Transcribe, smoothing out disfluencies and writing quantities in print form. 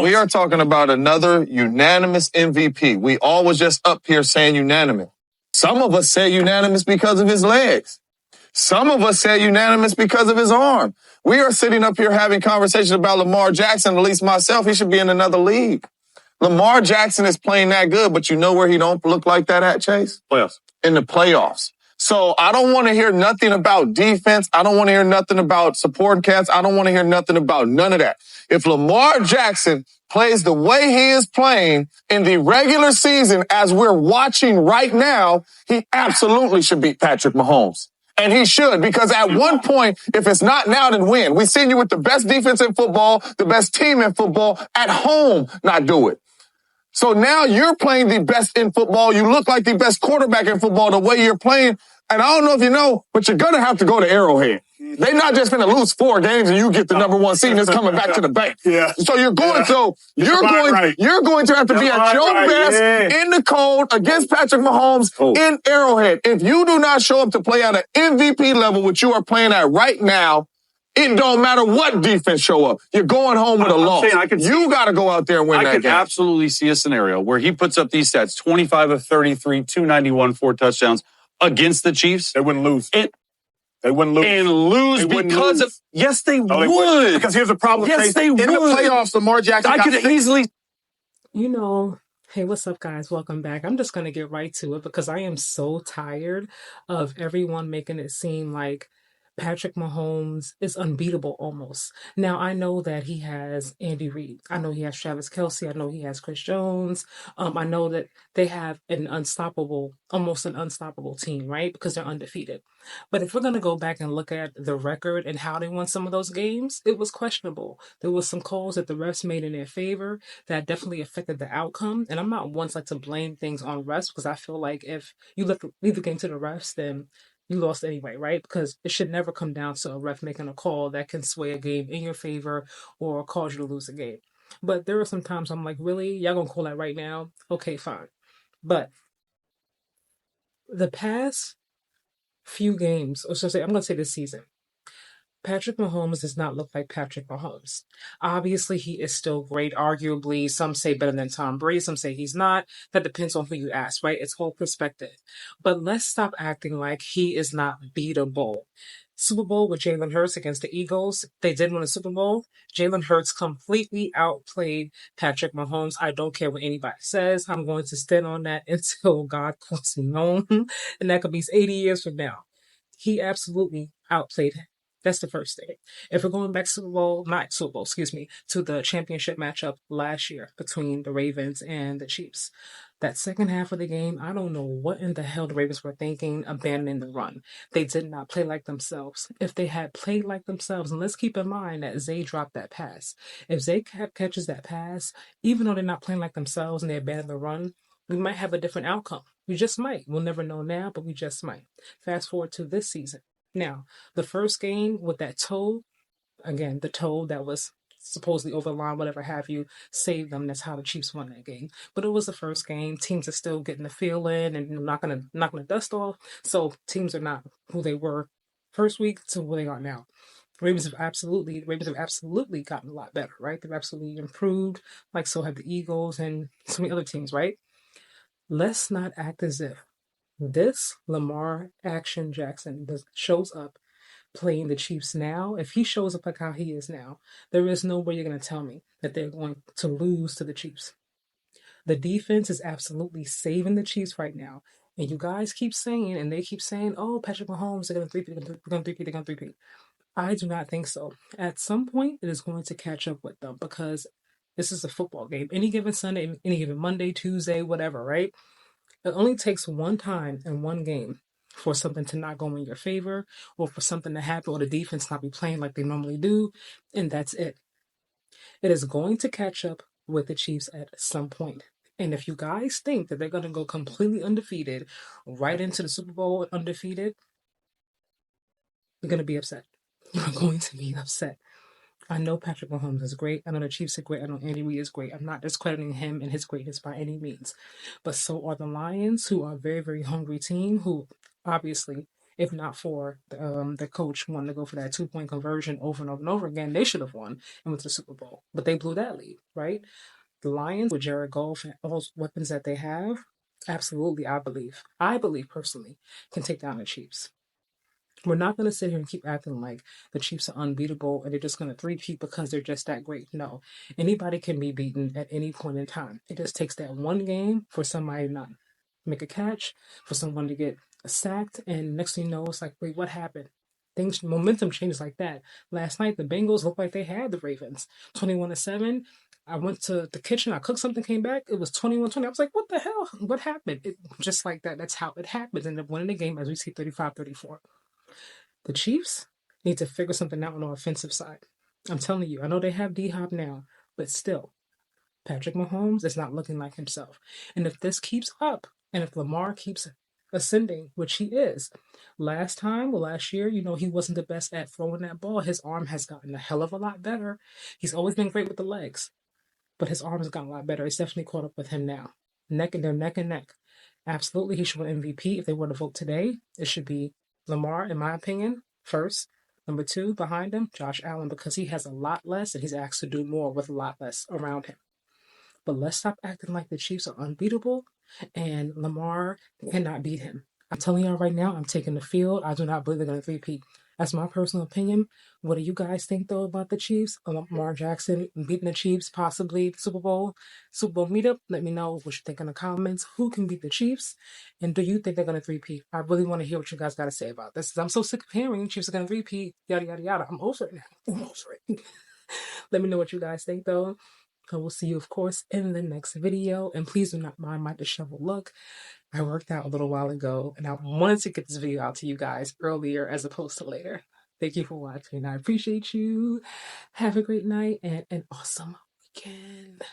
We are talking about another unanimous MVP. We all was just up here saying unanimous. Some of us said unanimous because of his legs. Some of us said unanimous because of his arm. We are sitting up here having conversations about Lamar Jackson, at least myself. He should be in another league. Lamar Jackson is playing that good, but you know where he don't look like that at, Chase? Playoffs. In the playoffs. So I don't want to hear nothing about defense. I don't want to hear nothing about support cats. I don't want to hear nothing about none of that. If Lamar Jackson plays the way he is playing in the regular season as we're watching right now, he absolutely should beat Patrick Mahomes. And he should, because at one point, if it's not now, then when? We've seen you with the best defense in football, the best team in football, at home not do it. So now you're playing the best in football. You look like the best quarterback in football the way you're playing. And I don't know if you know, but you're going to have to go to Arrowhead. They're not just going to lose 4 games and you get the number 1 seed and it's coming back to the bank. Yeah. So you're going you're going to have to be at your best in the cold against Patrick Mahomes in Arrowhead. If you do not show up to play at an MVP level, which you are playing at right now, it don't matter what defense show up. You're going home with a loss. You got to go out there and win that game. I can absolutely see a scenario where he puts up these stats, 25 of 33, 291, 4 touchdowns against the Chiefs. They wouldn't lose. They wouldn't lose. And lose because of... Yes, they would. Because here's the problem. Yes, they would. In the playoffs, Lamar Jackson I could easily... You know... Hey, what's up, guys? Welcome back. I'm just going to get right to it because I am so tired of everyone making it seem like Patrick Mahomes is unbeatable almost. Now, I know that he has Andy Reid. I know he has Travis Kelce. I know he has Chris Jones. I know that they have almost an unstoppable team, right? Because they're undefeated. But if we're going to go back and look at the record and how they won some of those games, it was questionable. There was some calls that the refs made in their favor that definitely affected the outcome. And I'm not once like to blame things on refs because I feel like if you leave the game to the refs, then you lost anyway, right? Because it should never come down to a ref making a call that can sway a game in your favor or cause you to lose a game. But there are some times I'm like, really? Y'all gonna call that right now? Okay, fine. But the past few games, or so say, I'm gonna say this season, Patrick Mahomes does not look like Patrick Mahomes. Obviously, he is still great. Arguably, some say better than Tom Brady. Some say he's not. That depends on who you ask, right? It's whole perspective. But let's stop acting like he is not beatable. Super Bowl with Jalen Hurts against the Eagles. They did win a Super Bowl. Jalen Hurts completely outplayed Patrick Mahomes. I don't care what anybody says. I'm going to stand on that until God calls me home. And that could be 80 years from now. He absolutely outplayed him. That's the first thing. If we're going back to the championship matchup last year between the Ravens and the Chiefs, that second half of the game, I don't know what in the hell the Ravens were thinking, abandoning the run. They did not play like themselves. If they had played like themselves, and let's keep in mind that Zay dropped that pass. If Zay catches that pass, even though they're not playing like themselves and they abandon the run, we might have a different outcome. We just might. We'll never know now, but we just might. Fast forward to this season. Now, the first game with that toe, again, the toe that was supposedly over the line, whatever have you, saved them. That's how the Chiefs won that game. But it was the first game. Teams are still getting the feel in and knocking the dust off. So teams are not who they were first week to who they are now. Ravens have absolutely gotten a lot better, right? They've absolutely improved, like so have the Eagles and so many other teams, right? Let's not act as if this Lamar Action Jackson shows up playing the Chiefs now. If he shows up like how he is now, there is no way you're going to tell me that they're going to lose to the Chiefs. The defense is absolutely saving the Chiefs right now. And you guys keep saying, and they keep saying, oh, Patrick Mahomes, they're going to three-peat. I do not think so. At some point, it is going to catch up with them because this is a football game. Any given Sunday, any given Monday, Tuesday, whatever, right? It only takes one time in one game for something to not go in your favor or for something to happen or the defense not be playing like they normally do, and that's it. It is going to catch up with the Chiefs at some point. And if you guys think that they're going to go completely undefeated right into the Super Bowl undefeated, you're going to be upset. You're going to be upset. I know Patrick Mahomes is great. I know the Chiefs are great. I know Andy Reid is great. I'm not discrediting him and his greatness by any means. But so are the Lions, who are a very, very hungry team, who obviously If not for the coach wanting to go for that 2-point conversion over and over and over again, they should have won and went to the Super Bowl. But they blew that lead, right? The Lions with Jared Goff and all those weapons that they have, absolutely, I believe personally, can take down the Chiefs. We're not going to sit here and keep acting like the Chiefs are unbeatable and they're just going to three-peat because they're just that great. No, anybody can be beaten at any point in time. It just takes that one game for somebody to not make a catch, for someone to get sacked, and next thing you know, it's like, wait, what happened? Things, momentum changes like that. Last night, the Bengals looked like they had the Ravens, 21-7. I went to the kitchen, I cooked something, came back, it was 21-20. I was like, what the hell? What happened? Just like that. That's how it happens. And then winning the game, as we see, 35-34. The Chiefs need to figure something out on the offensive side. I'm telling you, I know they have D-Hop now, but still, Patrick Mahomes is not looking like himself. And if this keeps up, and if Lamar keeps ascending, which he is, last year, he wasn't the best at throwing that ball. His arm has gotten a hell of a lot better. He's always been great with the legs, but his arm has gotten a lot better. It's definitely caught up with him now. They're neck and neck. Absolutely, he should win MVP. If they were to vote today, it should be Lamar, in my opinion, first. Number 2, behind him, Josh Allen, because he has a lot less and he's asked to do more with a lot less around him. But let's stop acting like the Chiefs are unbeatable and Lamar cannot beat him. I'm telling y'all right now, I'm taking the field. I do not believe they're going to repeat. That's my personal opinion. What do you guys think, though, about the Chiefs? Lamar Jackson beating the Chiefs, possibly Super Bowl meetup. Let me know what you think in the comments. Who can beat the Chiefs? And do you think they're going to repeat? I really want to hear what you guys got to say about this. I'm so sick of hearing Chiefs are going to repeat, yada, yada, yada. I'm over it now. I'm over it. Let me know what you guys think, though. I will see you, of course, in the next video. And please do not mind my disheveled look. I worked out a little while ago, and I wanted to get this video out to you guys earlier as opposed to later. Thank you for watching. I appreciate you. Have a great night and an awesome weekend.